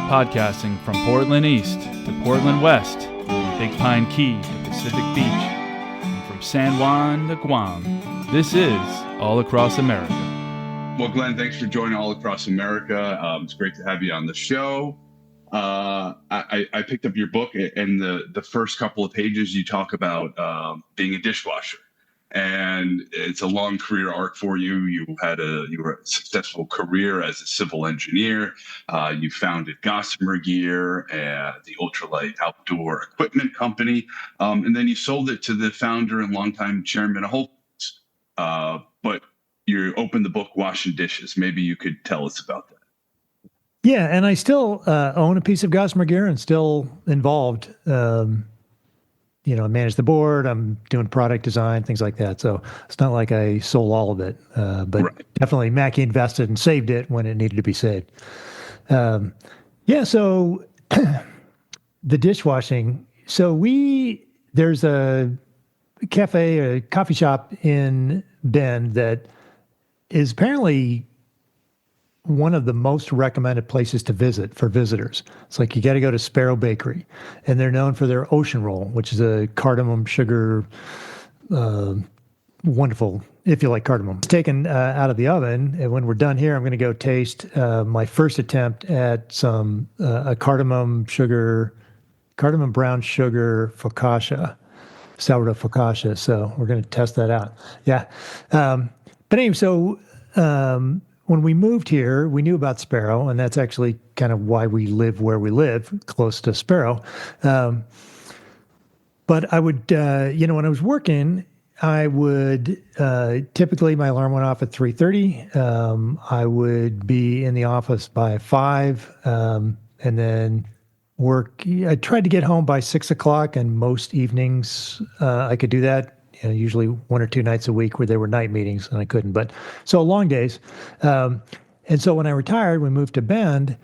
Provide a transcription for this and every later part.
Podcasting from Portland East to Portland West, from Big Pine Key to Pacific Beach, and from San Juan to Guam, this is All Across America. Well, Glenn, thanks for joining All Across America. It's great to have you on the show. I picked up your book, and the first couple of pages you talk about being a dishwasher. And it's a long career arc for you. You were a successful career as a civil engineer. You founded Gossamer Gear, the Ultralight outdoor equipment company, and then you sold it to the founder and longtime chairman of Whole Foods. But you opened the book washing dishes. Maybe you could tell us about that. Yeah, and I still own a piece of Gossamer Gear and still involved. I manage the board, I'm doing product design, things like that. So it's not like I sold all of it, but right. Definitely Mackie invested and saved it when it needed to be saved. So the dishwashing. So there's a cafe, a coffee shop in Bend that is apparently one of the most recommended places to visit for visitors. It's like you got to go to Sparrow Bakery, and they're known for their ocean roll, which is a cardamom sugar, wonderful, if you like cardamom. It's taken out of the oven, and when we're done here, I'm going to go taste my first attempt at some a cardamom brown sugar focaccia, sourdough focaccia. So we're going to test that out. Yeah. But anyway, so when we moved here, we knew about Sparrow, and that's actually kind of why we live where we live, close to Sparrow. But I would, when I was working, I would typically my alarm went off at 3:30. I would be in the office by 5, and then work. I tried to get home by 6 o'clock, and most evenings I could do that. Usually 1 or 2 nights a week where there were night meetings and I couldn't, so long days. And so when I retired, we moved to Bend,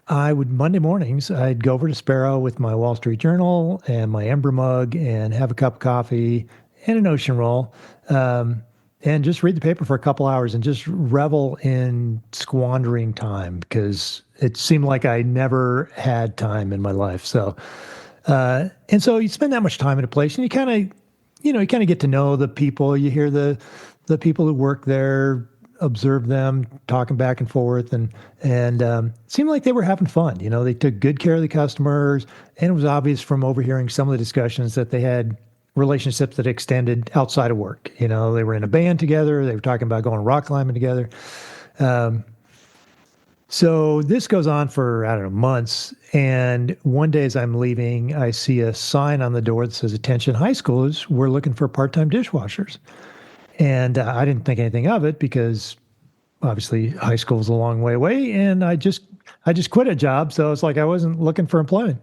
Monday mornings, I'd go over to Sparrow with my Wall Street Journal and my Ember mug and have a cup of coffee and an ocean roll, and just read the paper for a couple hours and just revel in squandering time because it seemed like I never had time in my life. So, and so you spend that much time in a place and you kind of get to know the people. You hear the people who work there, observe them talking back and forth, and it seemed like they were having fun. They took good care of the customers, and it was obvious from overhearing some of the discussions that they had relationships that extended outside of work. They were in a band together. They were talking about going rock climbing together. So this goes on for, months. And one day as I'm leaving, I see a sign on the door that says, "Attention high schoolers, we're looking for part-time dishwashers." And I didn't think anything of it because obviously high school is a long way away. And I just quit a job. So it's like I wasn't looking for employment.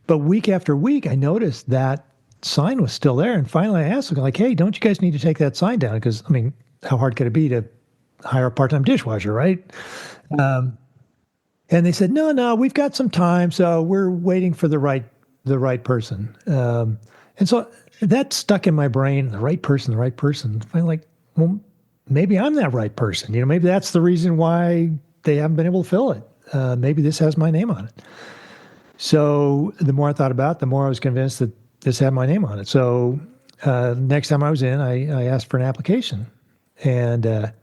But week after week, I noticed that sign was still there. And finally I asked them, like, "Hey, don't you guys need to take that sign down?" Because, how hard could it be to hire a part-time dishwasher, right? And they said, no, we've got some time, so we're waiting for the right person. And so that stuck in my brain, the right person. I'm like, well, maybe I'm that right person. Maybe that's the reason why they haven't been able to fill it. Maybe this has my name on it. So the more I thought about it, the more I was convinced that this had my name on it. So next time I was in, I asked for an application. And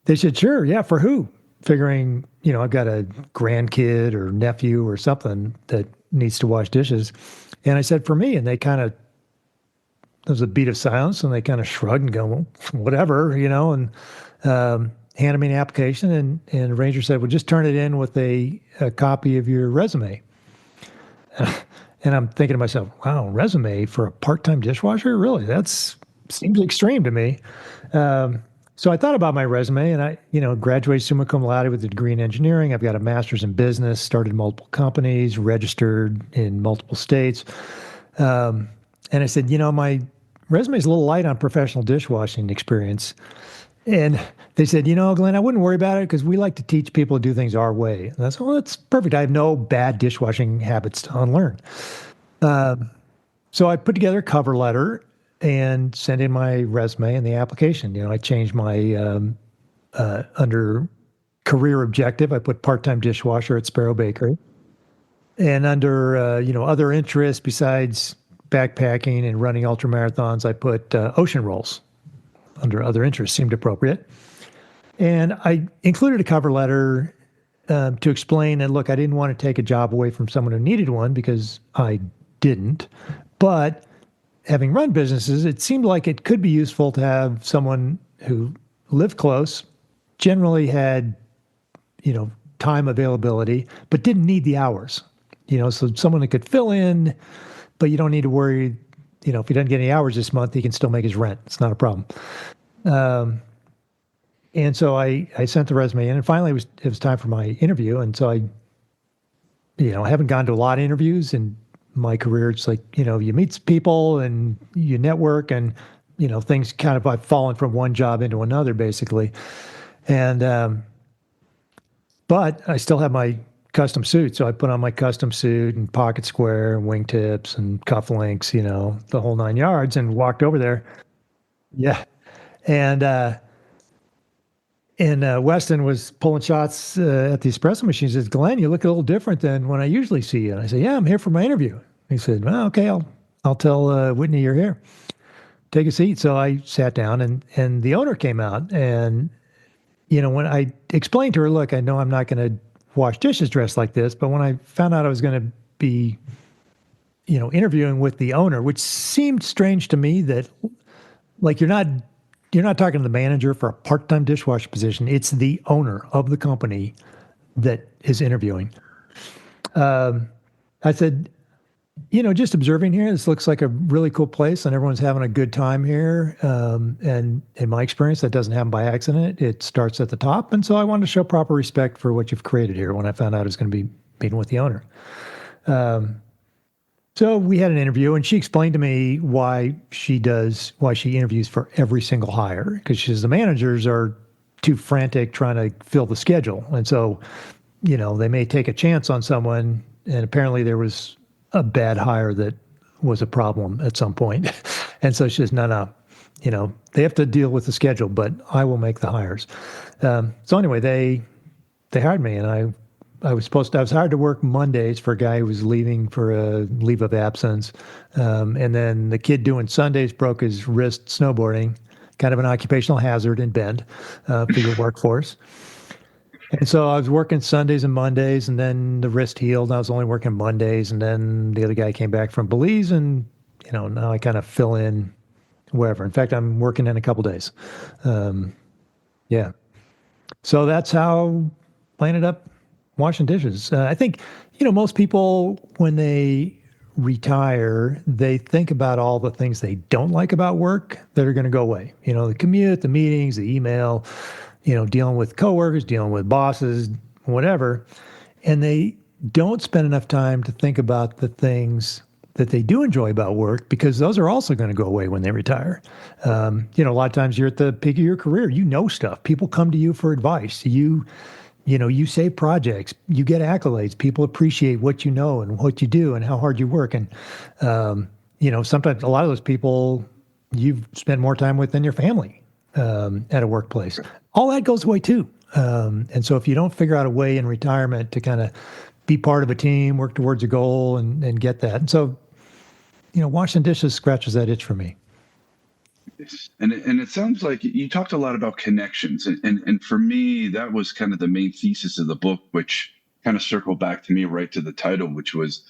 they said, "Sure, yeah, for who?" Figuring, I've got a grandkid or nephew or something that needs to wash dishes. And I said, "For me." And they there was a beat of silence, and they kind of shrugged and go, "Well, whatever," and handed me an application. And the ranger said, "Well, just turn it in with a copy of your resume." And I'm thinking to myself, wow, resume for a part-time dishwasher? Really? Seems extreme to me. So I thought about my resume, and I, graduated summa cum laude with a degree in engineering. I've got a master's in business, started multiple companies, registered in multiple states. And I said, my resume is a little light on professional dishwashing experience. And they said, "Glenn, I wouldn't worry about it because we like to teach people to do things our way." And I said, "Well, that's perfect. I have no bad dishwashing habits to unlearn." So I put together a cover letter and sent in my resume and the application. I changed my under career objective, I put part-time dishwasher at Sparrow Bakery. And under, other interests besides backpacking and running ultramarathons, I put ocean rolls under other interests, seemed appropriate. And I included a cover letter to explain that, look, I didn't want to take a job away from someone who needed one because I didn't. But having run businesses, it seemed like it could be useful to have someone who lived close, generally had, time availability, but didn't need the hours. So someone that could fill in, but you don't need to worry, if he doesn't get any hours this month, he can still make his rent. It's not a problem. And so I sent the resume in, and finally it was time for my interview. And so I haven't gone to a lot of interviews in my career. It's like, you meet people and you network, and, things kind of, I've fallen from one job into another basically. And, but I still have my custom suit. So I put on my custom suit and pocket square and wingtips and cufflinks, the whole 9 yards, and walked over there. Yeah. And Weston was pulling shots at the espresso machine. He says, "Glenn, you look a little different than when I usually see you." And I said, "Yeah, I'm here for my interview." He said, "Well, okay, I'll tell Whitney you're here. Take a seat." So I sat down, and the owner came out, and when I explained to her, "Look, I know I'm not going to wash dishes dressed like this," but when I found out I was going to be, interviewing with the owner, which seemed strange to me, that like you're not talking to the manager for a part-time dishwasher position. It's the owner of the company that is interviewing. I said, just observing here, this looks like a really cool place and everyone's having a good time here. And in my experience, that doesn't happen by accident. It starts at the top. And so I wanted to show proper respect for what you've created here when I found out I was going to be meeting with the owner. So we had an interview, and she explained to me why she interviews for every single hire, because she says the managers are too frantic trying to fill the schedule. And so, they may take a chance on someone, and apparently there was a bad hire that was a problem at some point. And so she says, no, they have to deal with the schedule, but I will make the hires. So anyway, they hired me, and I was hired to work Mondays for a guy who was leaving for a leave of absence. And then the kid doing Sundays broke his wrist snowboarding, kind of an occupational hazard in Bend for your workforce. And so I was working Sundays and Mondays, and then the wrist healed. I was only working Mondays, and then the other guy came back from Belize, and, now I kind of fill in wherever. In fact, I'm working in a couple days. Yeah. So that's how I ended up washing dishes. I think, most people, when they retire, they think about all the things they don't like about work that are going to go away. The commute, the meetings, the email, dealing with coworkers, dealing with bosses, whatever. And they don't spend enough time to think about the things that they do enjoy about work, because those are also going to go away when they retire. A lot of times you're at the peak of your career, stuff. People come to you for advice. You save projects, you get accolades, people appreciate what you know and what you do and how hard you work. And, sometimes a lot of those people you've spent more time with than your family at a workplace. All that goes away too. And so if you don't figure out a way in retirement to kind of be part of a team, work towards a goal and get that. And so, washing dishes scratches that itch for me. And it sounds like you talked a lot about connections. And for me, that was kind of the main thesis of the book, which kind of circled back to me right to the title, which was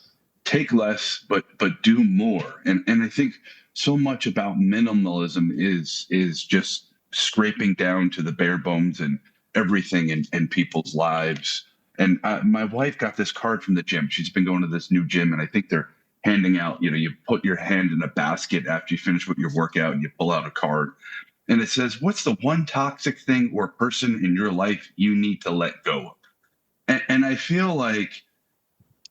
take less, but do more. And I think so much about minimalism is just scraping down to the bare bones and everything in people's lives. And my wife got this card from the gym. She's been going to this new gym, and I think they're handing out, you put your hand in a basket after you finish with your workout and you pull out a card. And it says, what's the one toxic thing or person in your life you need to let go of? And I feel like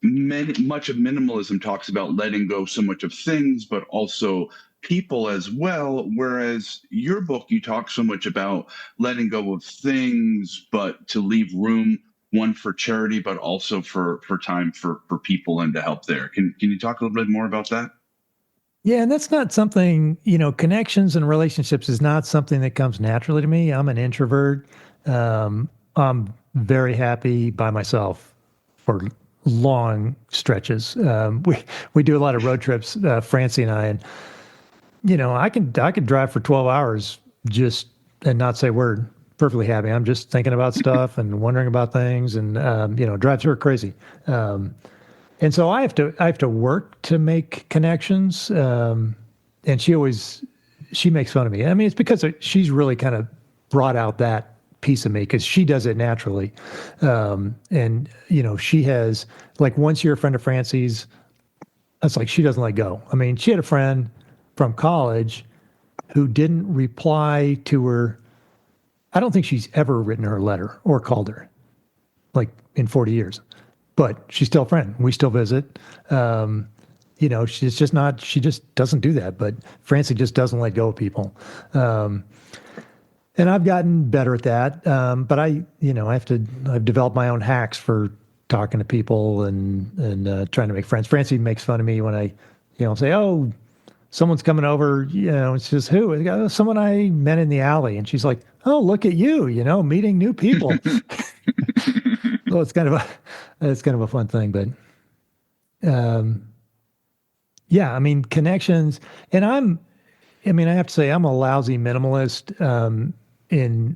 much of minimalism talks about letting go so much of things, but also people as well. Whereas your book, you talk so much about letting go of things, but to leave room, one for charity, but also for time for people and to help there. Can you talk a little bit more about that? Yeah, and that's not something, connections and relationships is not something that comes naturally to me. I'm an introvert. I'm very happy by myself for long stretches. We do a lot of road trips, Francie and I, and I could drive for 12 hours just and not say a word. Perfectly happy. I'm just thinking about stuff and wondering about things, and drives her crazy. And so I have to work to make connections. And she makes fun of me. I mean, it's because she's really kind of brought out that piece of me because she does it naturally. And she has, like, once you're a friend of Francie's, it's like she doesn't let go. I mean, she had a friend from college who didn't reply to her. I don't think she's ever written her a letter or called her, like, in 40 years. But she's still a friend. We still visit. She's just not, she just doesn't do that. But Francie just doesn't let go of people. And I've gotten better at that. But I've developed my own hacks for talking to people and trying to make friends. Francie makes fun of me when I, say, oh, someone's coming over, it's just who? "Oh, someone I met in the alley." And she's like, "Oh, look at you, meeting new people." So it's kind of a fun thing, but, yeah, I mean, connections, and I have to say I'm a lousy minimalist, in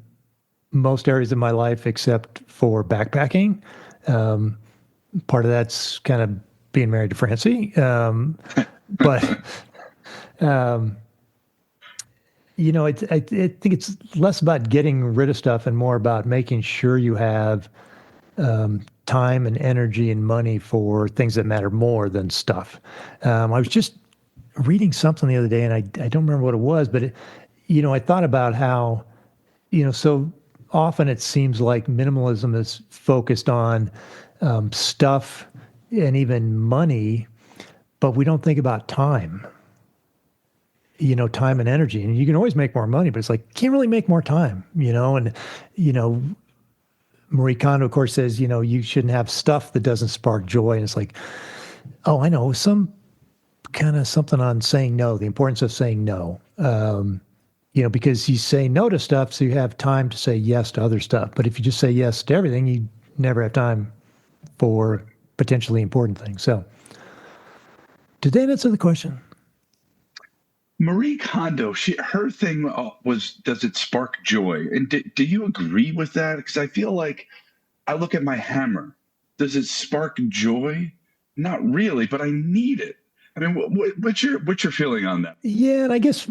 most areas of my life, except for backpacking. Part of that's kind of being married to Francie. But, I think it's less about getting rid of stuff and more about making sure you have time and energy and money for things that matter more than stuff. I was just reading something the other day, and I don't remember what it was, but I thought about how, so often it seems like minimalism is focused on stuff and even money, but we don't think about time. Time and energy, and you can always make more money, but it's like, you can't really make more time, and, Marie Kondo, of course, says, you shouldn't have stuff that doesn't spark joy. And it's like, oh, I know, some kind of something on saying no, the importance of saying no, because you say no to stuff, so you have time to say yes to other stuff. But if you just say yes to everything, you never have time for potentially important things. So did that answer the question? Marie Kondo, her thing was, does it spark joy? And do you agree with that? Because I feel like I look at my hammer. Does it spark joy? Not really, but I need it. I mean, what's your feeling on that? Yeah, and I guess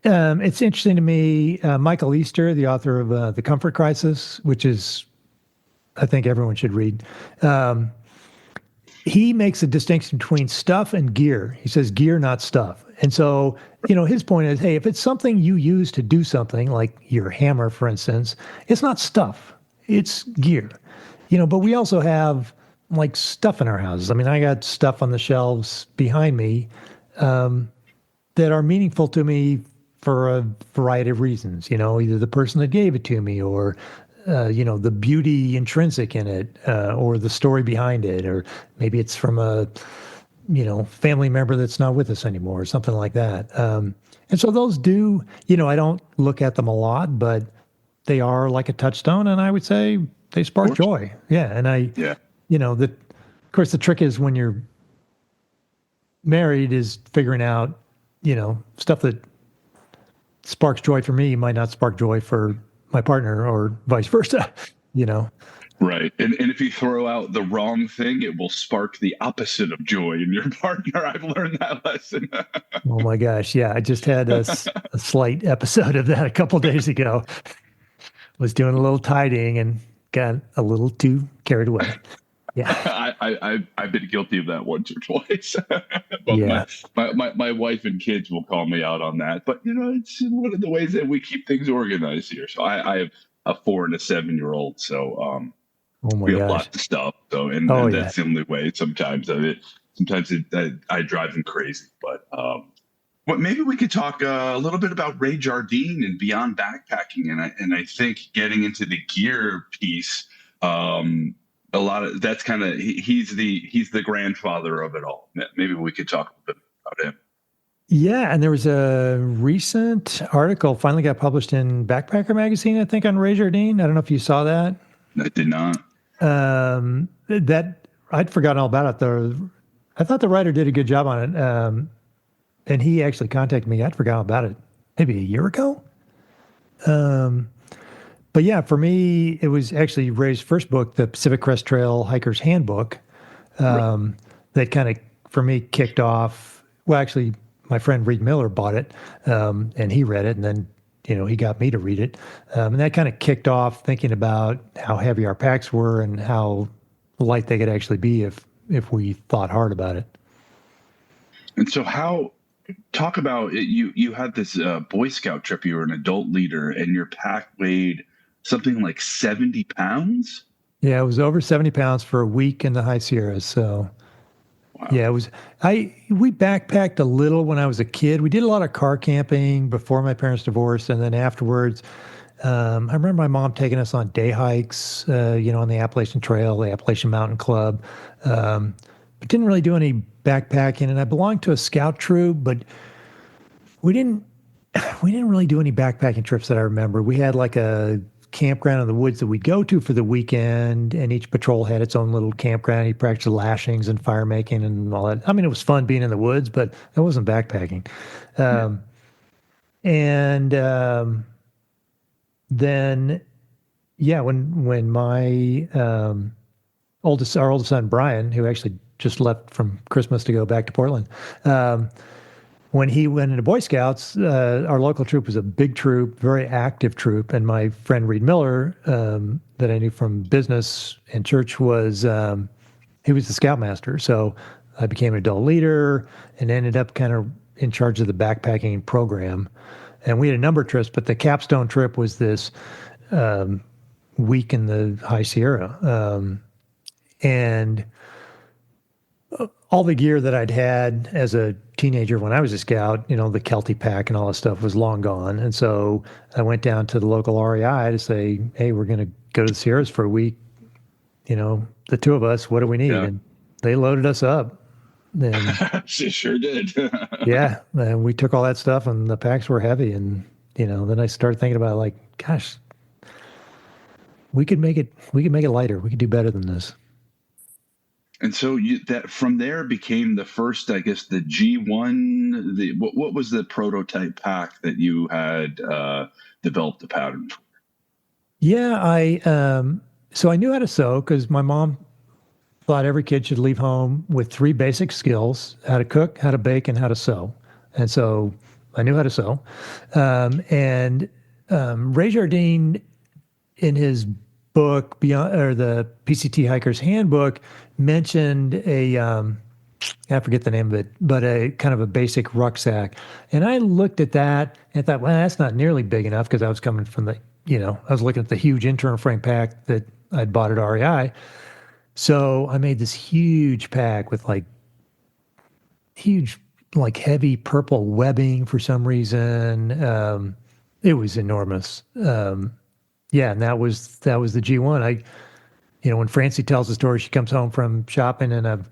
it's interesting to me. Michael Easter, the author of The Comfort Crisis, which is, I think everyone should read. He makes a distinction between stuff and gear. He says gear, not stuff. And so, his point is, hey, if it's something you use to do something, like your hammer, for instance, it's not stuff, it's gear. But we also have, like, stuff in our houses. I mean, I got stuff on the shelves behind me that are meaningful to me for a variety of reasons. Either the person that gave it to me, or the beauty intrinsic in it, or the story behind it, or maybe it's from a family member that's not with us anymore, or something like that. And so those do, I don't look at them a lot, but they are like a touchstone, and I would say they spark joy. Yeah. And of course, the trick is when you're married is figuring out, stuff that sparks joy for me might not spark joy for my partner, or vice versa, Right. And if you throw out the wrong thing, it will spark the opposite of joy in your partner. I've learned that lesson. Oh my gosh. Yeah. I just had a slight episode of that a couple of days ago. Was doing a little tidying and got a little too carried away. Yeah. I've been guilty of that once or twice. But yeah. my wife and kids will call me out on that. But, it's one of the ways that we keep things organized here. So I have a 4 and a 7-year-old. So, oh my we have gosh. lots of stuff, so and that's the only way. Sometimes I drive them crazy, but maybe we could talk a little bit about Ray Jardine and beyond backpacking, and I think getting into the gear piece, a lot of that's kind of he's the grandfather of it all. Maybe we could talk a bit about him. Yeah, and there was a recent article finally got published in Backpacker magazine, I think, on Ray Jardine. I don't know if you saw that. I did not. That I'd forgotten all about it. I thought the writer did a good job on it. And he actually contacted me. I'd forgotten about it maybe a year ago. But yeah, for me, it was actually Ray's first book, the Pacific Crest Trail Hiker's Handbook, that kind of, for me, kicked off. Well, actually, my friend Reed Miller bought it, and he read it, and then, he got me to read it. And that kind of kicked off thinking about how heavy our packs were and how light they could actually be if we thought hard about it. And so talk about it. You had this Boy Scout trip. You were an adult leader, and your pack weighed something like 70 pounds. Yeah, it was over 70 pounds for a week in the High Sierras. So, Wow. yeah, it was. We backpacked a little when I was a kid. We did a lot of car camping before my parents divorced, and then afterwards. I remember my mom taking us on day hikes, on the Appalachian Trail, the Appalachian Mountain Club, but didn't really do any backpacking. And I belonged to a scout troop, but we didn't really do any backpacking trips that I remember. We had like a campground in the woods that we'd go to for the weekend, and each patrol had its own little campground. You practiced lashings and fire making and all that. I mean, it was fun being in the woods, but it wasn't backpacking. Then, yeah, when my our oldest son Brian, who actually just left from Christmas to go back to Portland, when he went into Boy Scouts, our local troop was a big troop, very active troop, and my friend Reed Miller, that I knew from business and church, was he was the scoutmaster. So I became an adult leader and ended up kind of in charge of the backpacking program. And we had a number of trips, but the capstone trip was this week in the High Sierra. And all the gear that I'd had as a teenager when I was a scout, the Kelty pack and all that stuff was long gone. And so I went down to the local REI to say, hey, we're going to go to the Sierras for a week. The two of us, what do we need? Yeah. And they loaded us up. And she sure did. Yeah. And we took all that stuff and the packs were heavy. And, then I started thinking about like, gosh, we could make it lighter. We could do better than this. And so that from there became the first, I guess, the G1. What was the prototype pack that you had developed the pattern for? Yeah, so I knew how to sew because my mom thought every kid should leave home with 3 basic skills: how to cook, how to bake, and how to sew. And so I knew how to sew. Ray Jardine, in his book the PCT Hiker's Handbook, mentioned I forget the name of it, but a kind of a basic rucksack. And I looked at that and thought, well, that's not nearly big enough, because I was coming from I was looking at the huge internal frame pack that I'd bought at REI. So I made this huge pack with heavy purple webbing for some reason. It was enormous. Yeah, and that was the G1. When Francie tells the story, she comes home from shopping and I've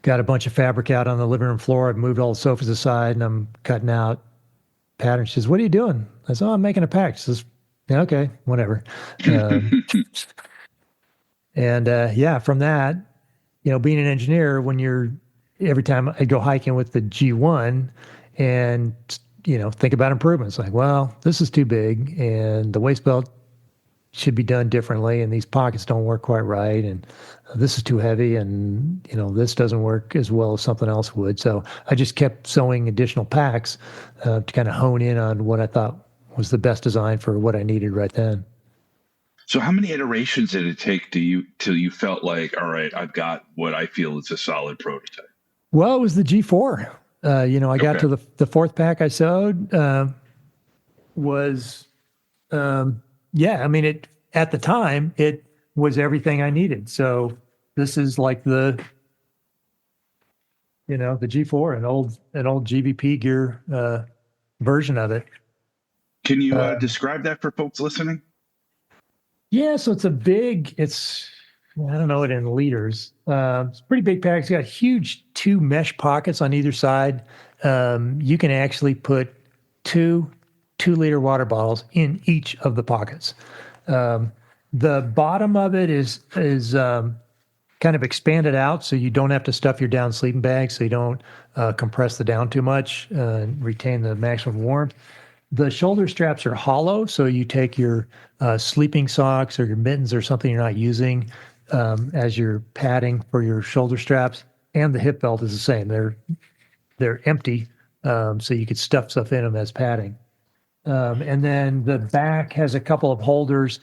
got a bunch of fabric out on the living room floor. I've moved all the sofas aside and I'm cutting out patterns. She says, "What are you doing?" I said, "Oh, I'm making a pack." She says, "Yeah, okay, whatever." From that, being an engineer, every time I go hiking with the G1 and, think about improvements, like, well, this is too big and the waist belt should be done differently, and these pockets don't work quite right, and this is too heavy, and this doesn't work as well as something else would. So I just kept sewing additional packs to kind of hone in on what I thought was the best design for what I needed right then. So how many iterations did it take till you felt like, all right, I've got what I feel is a solid prototype? Well, it was the G4. I got to the 4th pack I sewed was. At the time, it was everything I needed. So this is like the G4, an old GVP gear version of it. Can you describe that for folks listening? Yeah, so I don't know it in liters. It's a pretty big pack. It's got huge 2 mesh pockets on either side. You can actually put 2 2-liter water bottles in each of the pockets. The bottom of it is kind of expanded out, so you don't have to stuff your down sleeping bag, so you don't compress the down too much and retain the maximum warmth. The shoulder straps are hollow, so you take your sleeping socks or your mittens or something you're not using as your padding for your shoulder straps, and the hip belt is the same. They're empty, so you could stuff stuff in them as padding. And then the back has a couple of holders,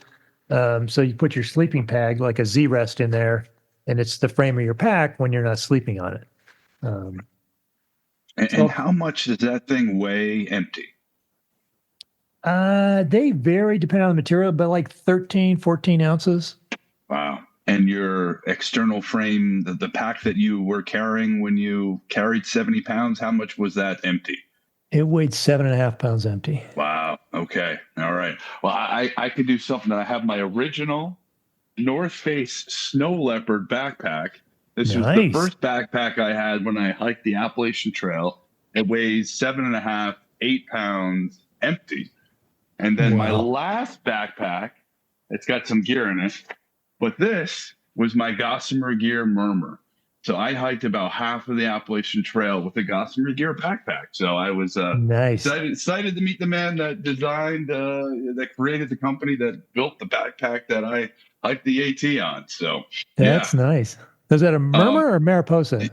so you put your sleeping bag like a Z-rest in there, and it's the frame of your pack when you're not sleeping on it. And how much does that thing weigh empty? They vary depending on the material, but like 13, 14 ounces. Wow. And your external frame, the pack that you were carrying when you carried 70 pounds, how much was that empty? It weighed 7.5 pounds empty. Wow. Okay. All right. Well, I could do something. I have my original North Face Snow Leopard backpack. This was the first backpack I had when I hiked the Appalachian Trail. It weighs 7.5, 8 pounds empty. And then my last backpack, it's got some gear in it, but this was my Gossamer Gear Murmur. So I hiked about half of the Appalachian Trail with a Gossamer Gear backpack. So I was excited to meet the man that designed, that created the company that built the backpack that I hiked the AT on. So that's nice. Is that a Murmur or Mariposa?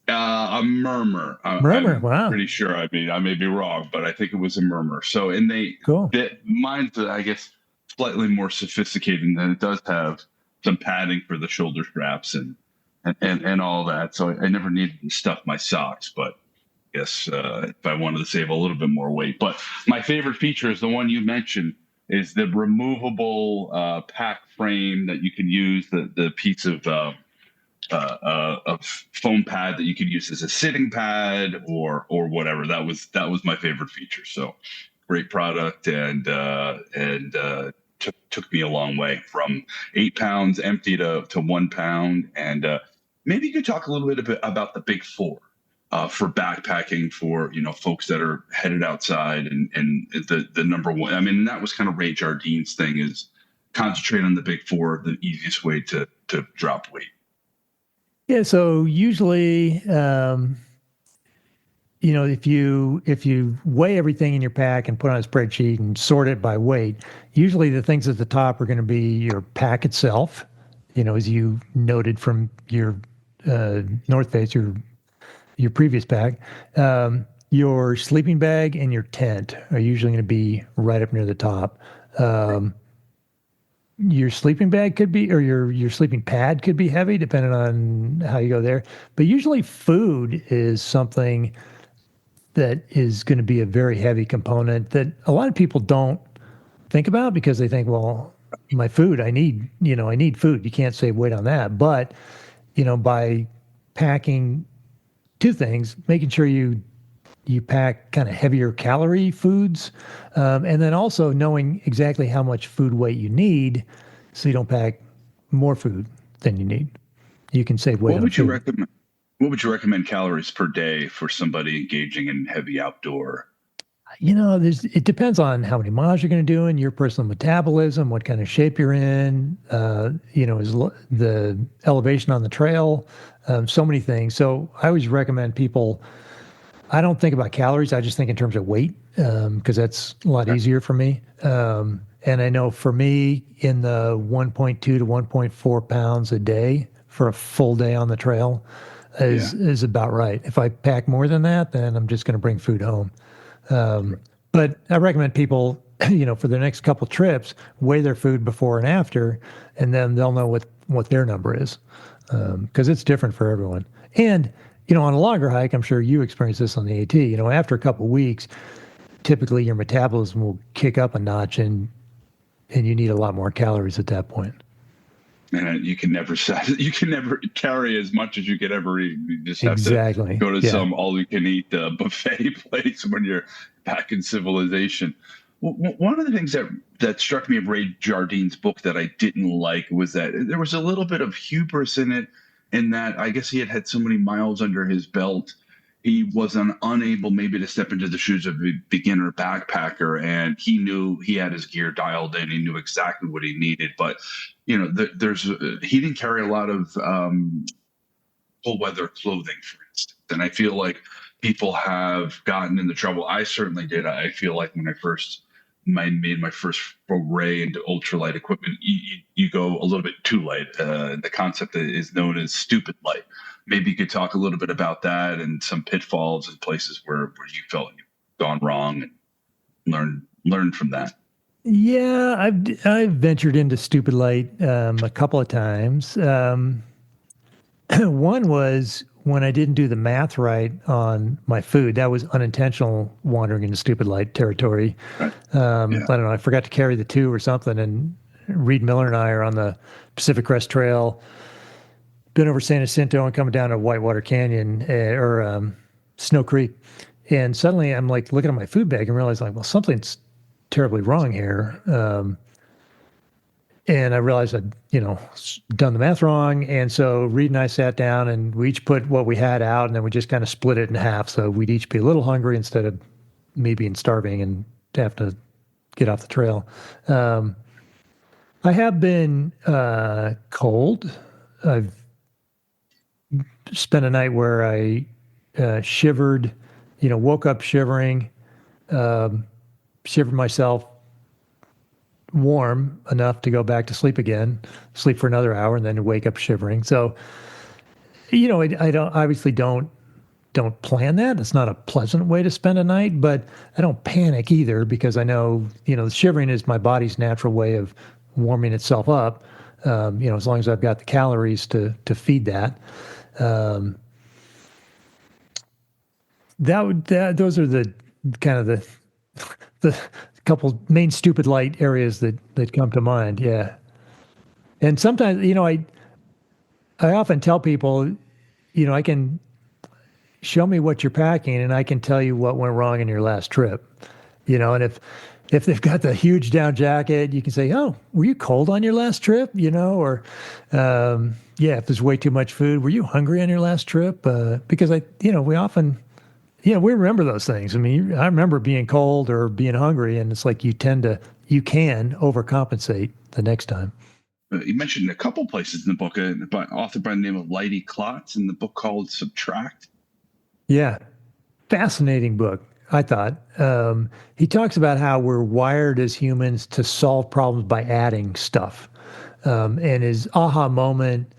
A Murmur. Murmur. I'm pretty sure. I mean, I may be wrong, but I think it was a Murmur. So, and mine's, I guess, slightly more sophisticated, and it does have some padding for the shoulder straps and all that. So I never needed to stuff my socks, but I guess if I wanted to save a little bit more weight. But my favorite feature is the one you mentioned, is the removable pack frame that you can use, the piece of foam pad that you could use as a sitting pad or whatever. That was my favorite feature. So great product, and took me a long way from 8 pounds empty to 1 pound. And maybe you could talk a little bit about the big four for backpacking for folks that are headed outside, and the number one. I mean, that was kind of Ray Jardine's thing, is concentrate on the big four, the easiest way to drop weight. Yeah, so usually, if you weigh everything in your pack and put on a spreadsheet and sort it by weight, usually the things at the top are going to be your pack itself, as you noted from your North Face, your previous pack. Your sleeping bag and your tent are usually going to be right up near the top. Your sleeping bag could be, or your sleeping pad could be heavy, depending on how you go there. But usually food is something that is going to be a very heavy component that a lot of people don't think about, because they think, well, my food, I need food. You can't save weight on that. But, by packing two things, making sure you pack kind of heavier calorie foods, and then also knowing exactly how much food weight you need, so you don't pack more food than you need. You can save weight. What would you recommend calories per day for somebody engaging in heavy outdoor? It depends on how many miles you're going to do and your personal metabolism, what kind of shape you're in, is the elevation on the trail, so many things. So I always recommend people, I don't think about calories. I just think in terms of weight, because that's a lot easier for me. And I know for me, in the 1.2 to 1.4 pounds a day for a full day on the trail is about right. If I pack more than that, then I'm just going to bring food home. But I recommend people, for their next couple trips, weigh their food before and after, and then they'll know what their number is, because it's different for everyone. And on a longer hike, I'm sure you experience this on the AT. After a couple of weeks, typically your metabolism will kick up a notch, and you need a lot more calories at that point. And you can never carry as much as you could ever eat. You just have to go to some all-you-can-eat buffet place when you're back in civilization. One of the things that struck me of Ray Jardine's book that I didn't like was that there was a little bit of hubris in it, in that I guess he had so many miles under his belt, he was unable maybe to step into the shoes of a beginner backpacker, and he knew he had his gear dialed in. He knew exactly what he needed, but he didn't carry a lot of cold weather clothing, for instance. And I feel like people have gotten into trouble. I certainly did. I feel like when I made my first foray into ultralight equipment, you go a little bit too light. The concept is known as stupid light. Maybe you could talk a little bit about that and some pitfalls and places where you felt you've gone wrong and learn from that. Yeah, I've ventured into stupid light a couple of times. One was when I didn't do the math right on my food. That was unintentional wandering into stupid light territory. Right. I don't know. I forgot to carry the 2 or something. And Reed Miller and I are on the Pacific Crest Trail, been over San Jacinto and coming down to Whitewater Canyon or Snow Creek. And suddenly I'm like looking at my food bag and realize like, well, something's terribly wrong here. And I realized I'd, done the math wrong. And so Reed and I sat down and we each put what we had out, and then we just kind of split it in half. So we'd each be a little hungry instead of me being starving and have to get off the trail. I have been cold. I've spent a night where I shivered, woke up shivering, shivered myself warm enough to go back to sleep again, sleep for another hour, and then wake up shivering. So, I don't plan that. It's not a pleasant way to spend a night, but I don't panic either because I know, the shivering is my body's natural way of warming itself up. As long as I've got the calories to feed that. Those are the kind of the couple main stupid light areas that come to mind. Yeah. And sometimes, I often tell people, I can show me what you're packing and I can tell you what went wrong in your last trip, and if they've got the huge down jacket, you can say, oh, were you cold on your last trip? Or, if there's way too much food, were you hungry on your last trip? Because we often, we remember those things. I mean, I remember being cold or being hungry, and it's like you can overcompensate the next time. You mentioned a couple places in the book, author by the name of Leidy Klotz, in the book called Subtract. Yeah. Fascinating book, I thought. He talks about how we're wired as humans to solve problems by adding stuff. And his aha moment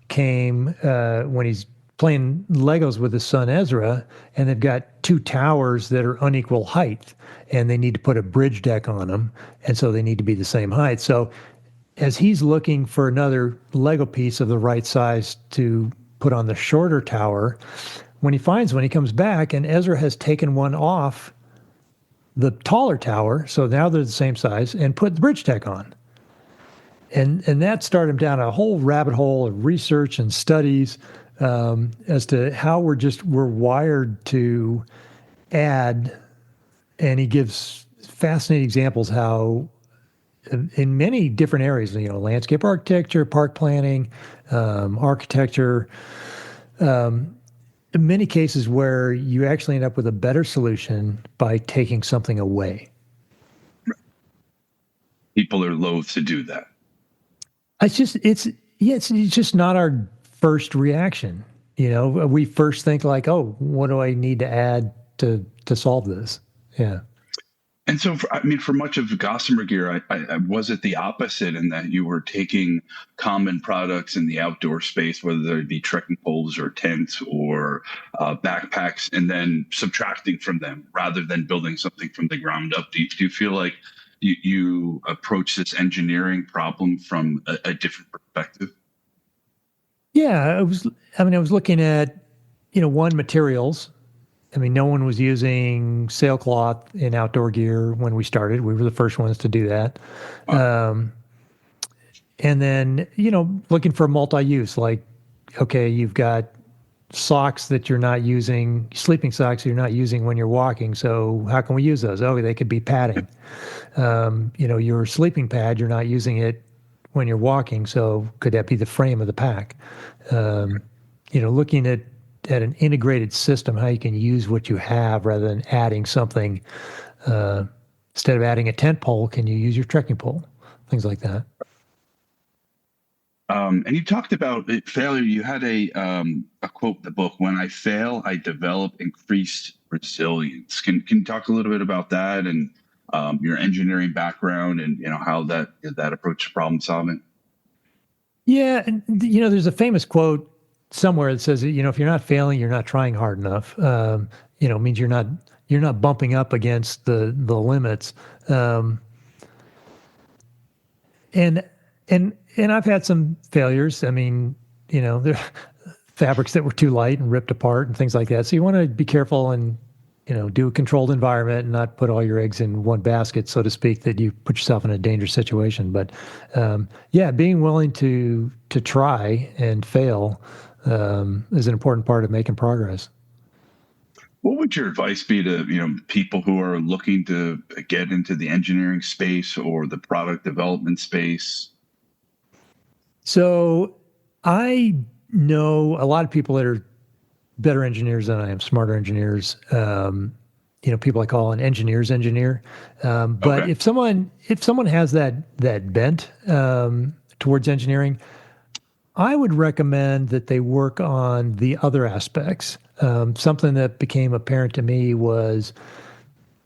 came when he's playing Legos with his son Ezra, and they've got 2 towers that are unequal height, and they need to put a bridge deck on them, and so they need to be the same height. So as he's looking for another Lego piece of the right size to put on the shorter tower, when he comes back, and Ezra has taken one off the taller tower, so now they're the same size, and put the bridge deck on. And that started him down a whole rabbit hole of research and studies as to how we're wired to add. And he gives fascinating examples how in many different areas, landscape architecture, park planning, architecture, in many cases where you actually end up with a better solution by taking something away. People are loath to do that. It's just not our first reaction. We first think like, oh, what do I need to add to solve this? Yeah. And so, for much of Gossamer Gear, I was it the opposite in that you were taking common products in the outdoor space, whether they be trekking poles or tents or backpacks, and then subtracting from them rather than building something from the ground up. Do you feel like you approach this engineering problem from a different perspective? Yeah, I was looking at, materials. No one was using sailcloth in outdoor gear when we started. We were the first ones to do that. Wow. And then, looking for multi-use, like, okay, you've got socks that you're not using, sleeping socks you're not using when you're walking. So how can we use those? Oh, they could be padding. Your sleeping pad, you're not using it when you're walking. So could that be the frame of the pack? Looking at at an integrated system, how you can use what you have rather than adding something. Instead of adding a tent pole, can you use your trekking pole? Things like that. And you talked about failure. You had a quote in the book: "When I fail, I develop increased resilience." Can you talk a little bit about that and your engineering background and how that approach to problem solving? Yeah, and there's a famous quote somewhere that says, if you're not failing, you're not trying hard enough. It means you're not bumping up against the limits. And I've had some failures. I mean, there fabrics that were too light and ripped apart and things like that. So you want to be careful and do a controlled environment and not put all your eggs in one basket, so to speak, that you put yourself in a dangerous situation. But being willing to try and fail is an important part of making progress. What would your advice be to people who are looking to get into the engineering space or the product development space? So I know a lot of people that are better engineers than I am, smarter engineers. People I call an engineer's engineer. But Okay. if someone has that bent towards engineering, I would recommend that they work on the other aspects. Something that became apparent to me was,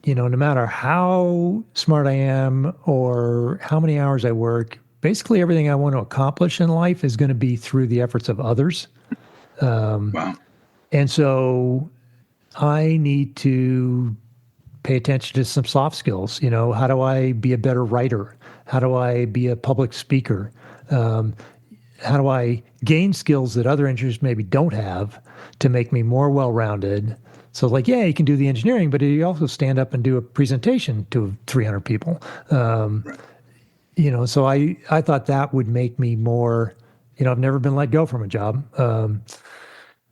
no matter how smart I am or how many hours I work, basically everything I want to accomplish in life is going to be through the efforts of others. Wow. And so I need to pay attention to some soft skills. How do I be a better writer? How do I be a public speaker? How do I gain skills that other engineers maybe don't have to make me more well-rounded? So you can do the engineering, but you also stand up and do a presentation to 300 people. Right. So I thought that would make me more, I've never been let go from a job,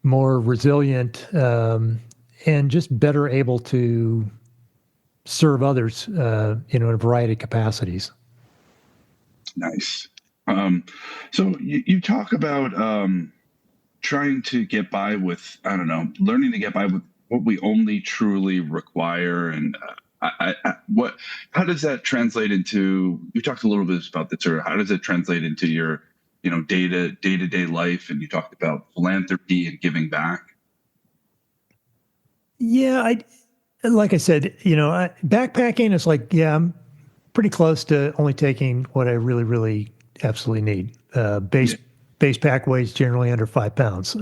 more resilient, and just better able to serve others, in a variety of capacities. Nice. So you talk about trying to get by with, I don't know, learning to get by with what we only truly require. And how does that translate into, you talked a little bit about this, or how does it translate into your, day-to-day life? And you talked about philanthropy and giving back. Yeah, like I said, backpacking is I'm pretty close to only taking what I really, really absolutely need. Base pack weighs generally under 5 pounds.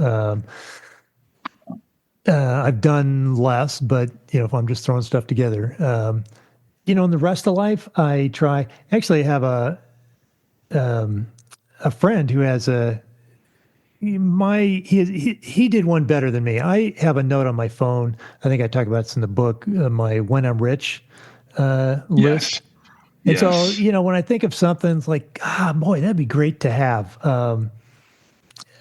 I've done less, but if I'm just throwing stuff together, in the rest of life, I try. Actually, I have a friend who has he did one better than me. I have a note on my phone. I think I talk about this in the book. My when I'm rich list. And so, when I think of something, it's like, boy, that'd be great to have. And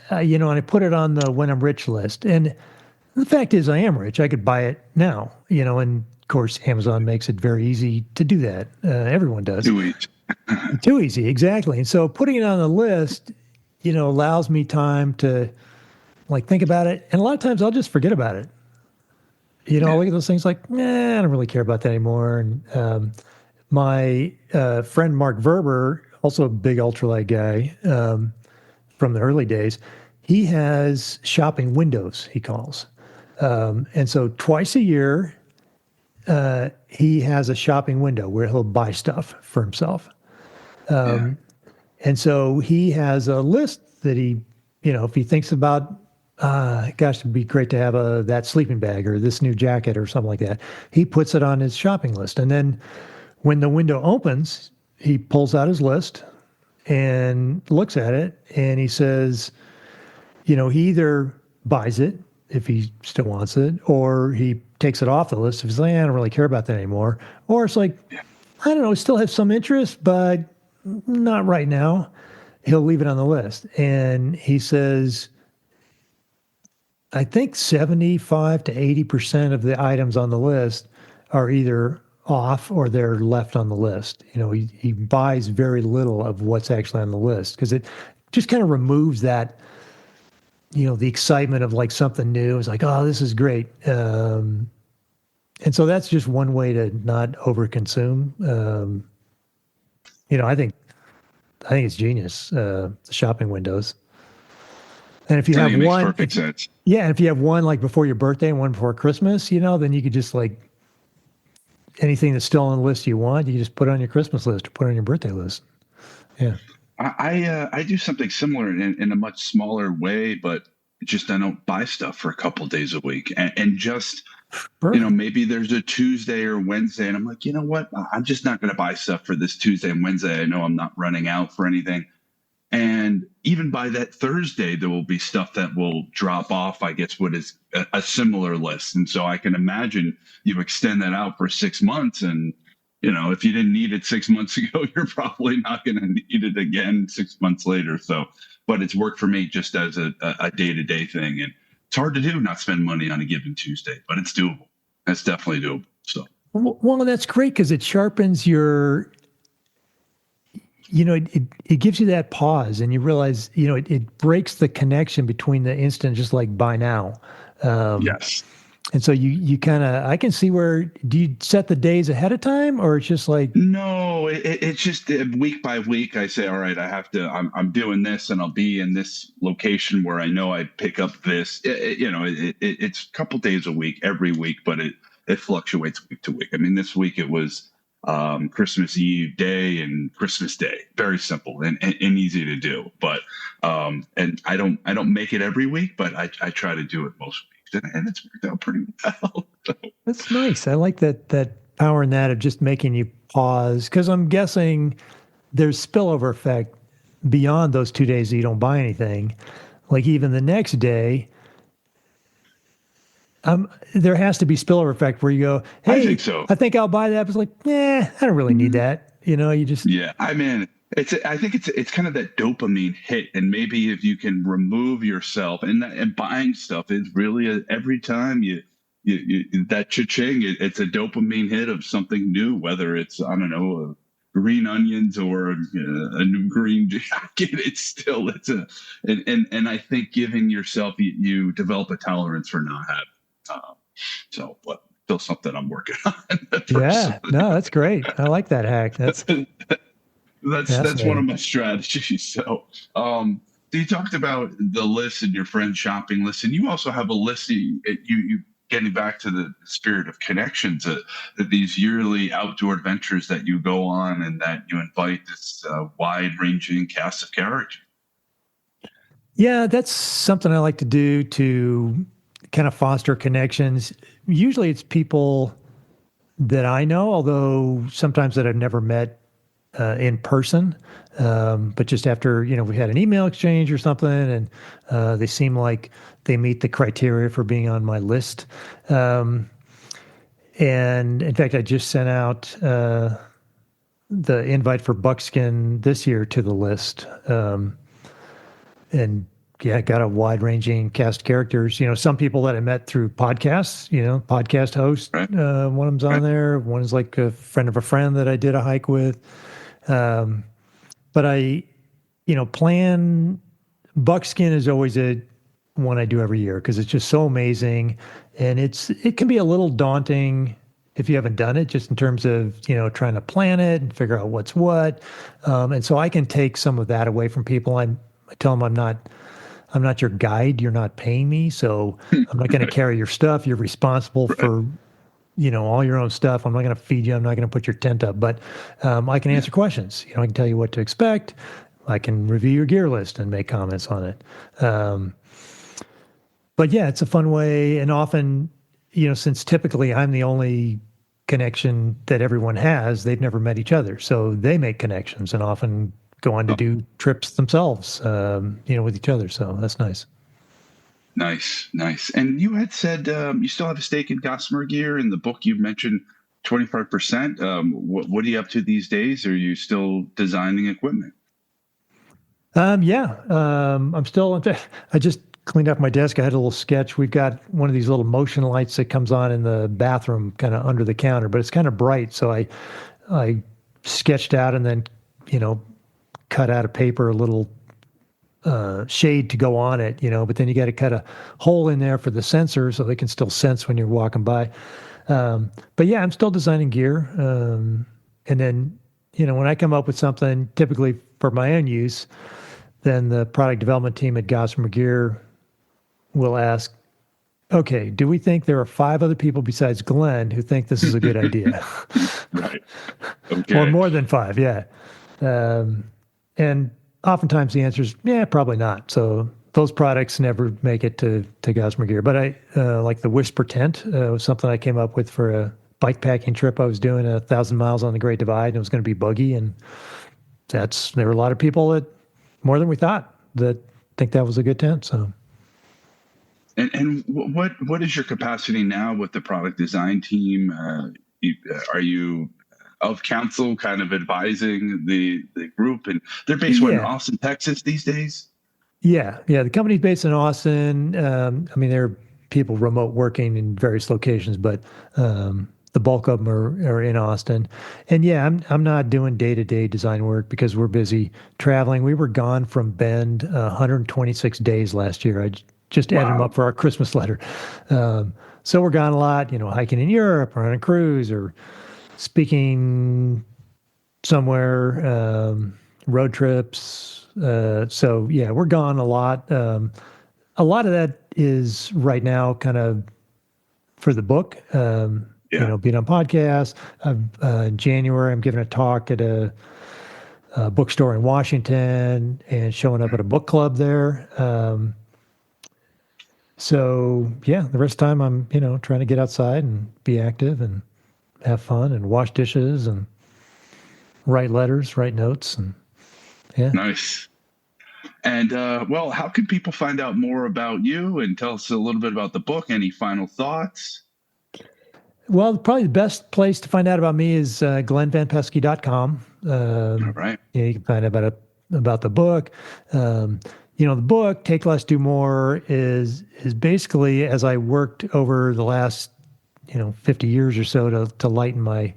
I put it on the when I'm rich list. And the fact is, I am rich. I could buy it now, and of course, Amazon makes it very easy to do that. Everyone does. Too easy. Too easy, exactly. And so putting it on the list, allows me time to think about it. And a lot of times I'll just forget about it. I'll look at those things like, I don't really care about that anymore. And my friend Mark Verber, also a big ultralight guy from the early days, he has shopping windows, he calls. And so twice a year, he has a shopping window where he'll buy stuff for himself. And so he has a list that he, if he thinks about, gosh, it'd be great to have that sleeping bag or this new jacket or something like that, he puts it on his shopping list. And then when the window opens, he pulls out his list and looks at it, and he says, he either buys it if he still wants it, or he takes it off the list if he's like, I don't really care about that anymore. Or it's like, I don't know, still have some interest, but not right now. He'll leave it on the list. And he says, I think 75 to 80% of the items on the list are either off or they're left on the list. He buys very little of what's actually on the list because it just kind of removes that the excitement of like something new. It's like, oh, this is great. And so that's just one way to not overconsume. I think it's genius, the shopping windows. And if you I have think it makes one, perfect sense. yeah, if you have one like before your birthday and one before Christmas, then you could just like anything that's still on the list you want, you just put it on your Christmas list or put it on your birthday list. Yeah. I do something similar in a much smaller way, but just I don't buy stuff for a couple days a week, and just Perfect. maybe there's a Tuesday or Wednesday, and I'm like, you know what, I'm just not going to buy stuff for this Tuesday and Wednesday. I know I'm not running out for anything, and even by that Thursday, there will be stuff that will drop off. I guess what is a similar list, and so I can imagine you extend that out for 6 months, and if you didn't need it 6 months ago, you're probably not going to need it again 6 months later. So, but it's worked for me just as a day-to-day thing. And it's hard to do, not spend money on a given Tuesday, but it's doable. That's definitely doable. So, Well, that's great because it sharpens your, it gives you that pause and you realize, it breaks the connection between the instant, just like buy now. yes. And so you kind of, I can see where, do you set the days ahead of time or it's just like, No, it's just week by week. I say, all right, I'm doing this and I'll be in this location where I know I pick up this. It's a couple days a week, every week, but it fluctuates week to week. I mean, this week it was Christmas Eve day and Christmas Day. Very simple and easy to do. But and I don't make it every week, but I try to do it most weeks. And it's worked out pretty well. that's nice. I like that power in that of just making you pause. Because I'm guessing there's spillover effect beyond those 2 days that you don't buy anything. Like even the next day, there has to be spillover effect where you go, hey, I think so. I think I'll buy that. It's like, I don't really need that. You just. Yeah, I mean, I think it's kind of that dopamine hit, and maybe if you can remove yourself and buying stuff is really every time you that cha-ching, it's a dopamine hit of something new, whether it's I don't know green onions or a new green jacket. And I think giving yourself you develop a tolerance for not having. So, but still something I'm working on. Yeah, no, that's great. I like that hack. That's one of my strategies. So, you talked about the list and your friend's shopping list, and you also have a list. You getting back to the spirit of connections, these yearly outdoor adventures that you go on, and that you invite this wide-ranging cast of characters. Yeah, that's something I like to do to kind of foster connections. Usually it's people that I know, although sometimes that I've never met in person. But just after, we had an email exchange or something, and they seem like they meet the criteria for being on my list. And in fact, I just sent out the invite for Buckskin this year to the list. And yeah, got a wide-ranging cast of characters. Some people that I met through podcasts. Podcast host. Right. One of them's on there. One's like a friend of a friend that I did a hike with. But I, plan Buckskin is always one I do every year because it's just so amazing, and it can be a little daunting if you haven't done it, just in terms of trying to plan it and figure out what's what. And so I can take some of that away from people. I tell them I'm not your guide. You're not paying me, so I'm not going to carry your stuff. You're responsible for, all your own stuff. I'm not going to feed you. I'm not going to put your tent up, but I can answer questions. I can tell you what to expect. I can review your gear list and make comments on it. But yeah, it's a fun way. And often, since typically I'm the only connection that everyone has, they've never met each other. So they make connections and often go on to do trips themselves, with each other. So that's nice. Nice. And you had said you still have a stake in Gossamer Gear. In the book, you mentioned 25%. What are you up to these days? Are you still designing equipment? Yeah. I'm still, I just cleaned up my desk. I had a little sketch. We've got one of these little motion lights that comes on in the bathroom, kind of under the counter, but it's kind of bright. So I sketched out and then, cut out of paper a little shade to go on it, but then you got to cut a hole in there for the sensor so they can still sense when you're walking by. But yeah, I'm still designing gear. And then, when I come up with something typically for my own use, then the product development team at Gossamer Gear will ask, okay, do we think there are 5 other people besides Glen who think this is a good idea? Right. Okay. Or more than 5, yeah. And oftentimes the answer is, yeah, probably not. So those products never make it to Gossamer Gear. But I like the Whisper tent was something I came up with for a bike packing trip I was doing 1,000 miles on the Great Divide, and it was going to be buggy. And there were a lot of people that, more than we thought, that think that was a good tent. So. And what is your capacity now with the product design team? Are you of counsel, kind of advising the group? And they're based in Austin, Texas these days? Yeah. The company's based in Austin. There are people remote working in various locations, but the bulk of them are in Austin. And yeah, I'm not doing day-to-day design work because we're busy traveling. We were gone from Bend 126 days last year. I just added them up for our Christmas letter. So we're gone a lot, hiking in Europe or on a cruise or speaking somewhere, road trips. So yeah, we're gone a lot. A lot of that is right now kind of for the book, being on podcasts. In January, I'm giving a talk at a bookstore in Washington and showing up at a book club there. So yeah, the rest of the time I'm, trying to get outside and be active and have fun and wash dishes and write letters, write notes, and yeah. Nice. And how can people find out more about you and tell us a little bit about the book? Any final thoughts? Well, probably the best place to find out about me is glenvanpeski.com. All right. You can find out about the book. The book, Take Less, Do More, is basically, as I worked over the last, 50 years or so to lighten my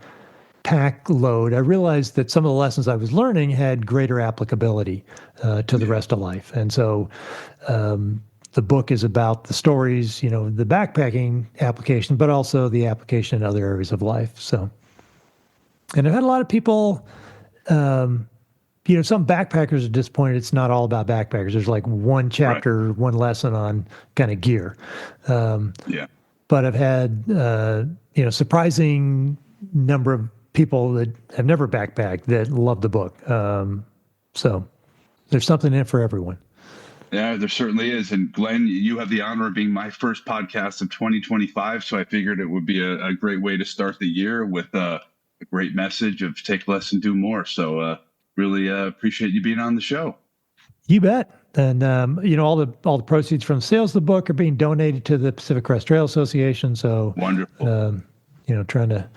pack load, I realized that some of the lessons I was learning had greater applicability to the rest of life. And so the book is about the stories, the backpacking application, but also the application in other areas of life. So, and I've had a lot of people... some backpackers are disappointed it's not all about backpackers. There's like one chapter, one lesson on kind of gear. But I've had, surprising number of people that have never backpacked that love the book. So there's something in it for everyone. Yeah, there certainly is. And Glen, you have the honor of being my first podcast of 2025. So I figured it would be a great way to start the year with a great message of take less and do more. So, really appreciate you being on the show. You bet. And, all the proceeds from sales of the book are being donated to the Pacific Crest Trail Association. So wonderful. Trying to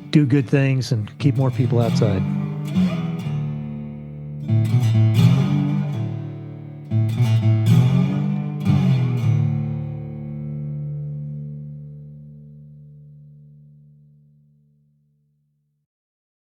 do good things and keep more people outside.